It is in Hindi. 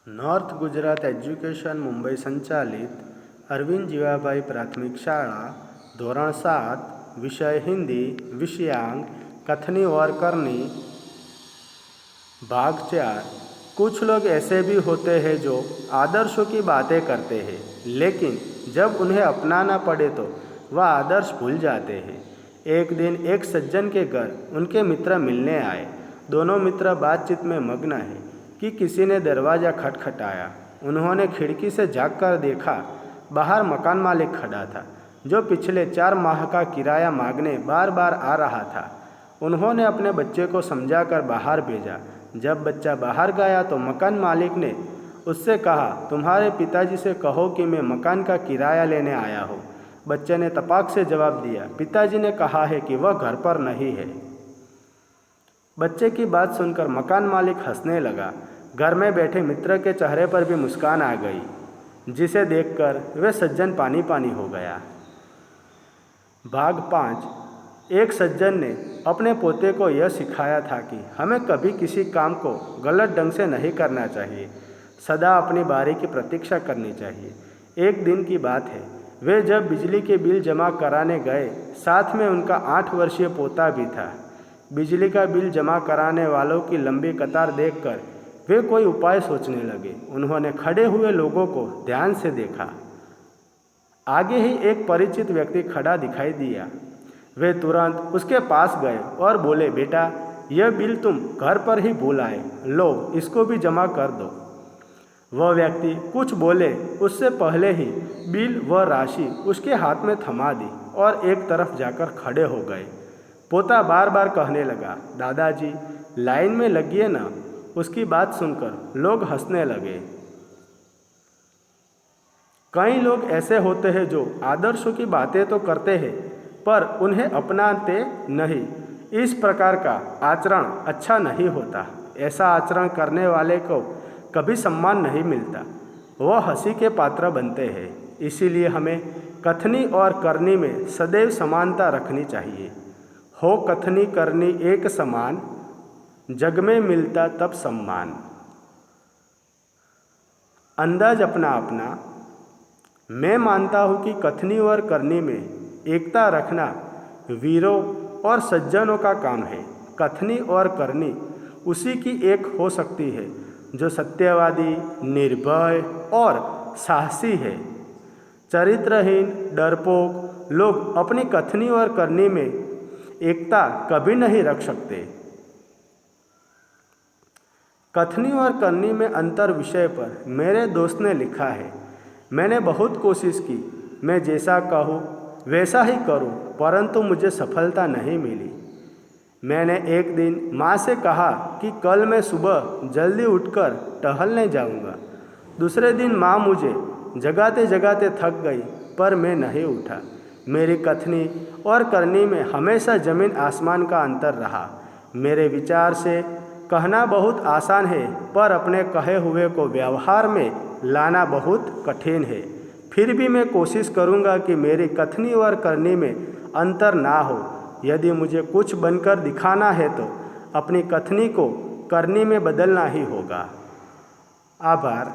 नॉर्थ गुजरात एज्युकेशन मुंबई संचालित अरविंद जीवाभाई प्राथमिक शाळा धोरण 7 विषय हिंदी विषयांक कथनी और करनी भाग 4। कुछ लोग ऐसे भी होते हैं जो आदर्शों की बातें करते हैं, लेकिन जब उन्हें अपनाना पड़े तो वह आदर्श भूल जाते हैं। एक दिन एक सज्जन के घर उनके मित्र मिलने आए। दोनों मित्र बातचीत में मग्न हैं कि किसी ने दरवाज़ा खटखटाया। उन्होंने खिड़की से झांककर देखा। बाहर मकान मालिक खड़ा था, जो पिछले 4 माह का किराया मांगने बार बार आ रहा था। उन्होंने अपने बच्चे को समझाकर बाहर भेजा। जब बच्चा बाहर गया तो मकान मालिक ने उससे कहा, तुम्हारे पिताजी से कहो कि मैं मकान का किराया लेने आया हूँ। बच्चे ने तपाक से जवाब दिया, पिताजी ने कहा है कि वह घर पर नहीं है। बच्चे की बात सुनकर मकान मालिक हंसने लगा। घर में बैठे मित्र के चेहरे पर भी मुस्कान आ गई, जिसे देखकर वे सज्जन पानी पानी हो गया। भाग 5। एक सज्जन ने अपने पोते को यह सिखाया था कि हमें कभी किसी काम को गलत ढंग से नहीं करना चाहिए, सदा अपनी बारी की प्रतीक्षा करनी चाहिए। एक दिन की बात है, वे जब बिजली के बिल जमा कराने गए, साथ में उनका 8 वर्षीय पोता भी था। बिजली का बिल जमा कराने वालों की लंबी कतार देखकर वे कोई उपाय सोचने लगे। उन्होंने खड़े हुए लोगों को ध्यान से देखा। आगे ही एक परिचित व्यक्ति खड़ा दिखाई दिया। वे तुरंत उसके पास गए और बोले, बेटा, यह बिल तुम घर पर ही भूल आए, लो इसको भी जमा कर दो। वह व्यक्ति कुछ बोले उससे पहले ही बिल व राशि उसके हाथ में थमा दी और एक तरफ जाकर खड़े हो गए। पोता बार बार कहने लगा, दादाजी लाइन में लगिए ना। उसकी बात सुनकर लोग हंसने लगे। कई लोग ऐसे होते हैं जो आदर्शों की बातें तो करते हैं, पर उन्हें अपनाते नहीं। इस प्रकार का आचरण अच्छा नहीं होता। ऐसा आचरण करने वाले को कभी सम्मान नहीं मिलता, वह हंसी के पात्र बनते हैं। इसीलिए हमें कथनी और करनी में सदैव समानता रखनी चाहिए। हो कथनी करनी एक समान, जग में मिलता तब सम्मान। अंदाज अपना अपना। मैं मानता हूँ कि कथनी और करनी में एकता रखना वीरों और सज्जनों का काम है। कथनी और करनी उसी की एक हो सकती है जो सत्यवादी, निर्भय और साहसी है। चरित्रहीन, डरपोक लोग अपनी कथनी और करनी में एकता कभी नहीं रख सकते। कथनी और करनी में अंतर विषय पर मेरे दोस्त ने लिखा है, मैंने बहुत कोशिश की, मैं जैसा कहूँ वैसा ही करूँ, परंतु मुझे सफलता नहीं मिली। मैंने एक दिन माँ से कहा कि कल मैं सुबह जल्दी उठकर टहलने जाऊँगा। दूसरे दिन माँ मुझे जगाते जगाते थक गई, पर मैं नहीं उठा। मेरी कथनी और करनी में हमेशा ज़मीन आसमान का अंतर रहा। मेरे विचार से कहना बहुत आसान है, पर अपने कहे हुए को व्यवहार में लाना बहुत कठिन है। फिर भी मैं कोशिश करूँगा कि मेरी कथनी और करनी में अंतर ना हो। यदि मुझे कुछ बनकर दिखाना है तो अपनी कथनी को करनी में बदलना ही होगा। आभार।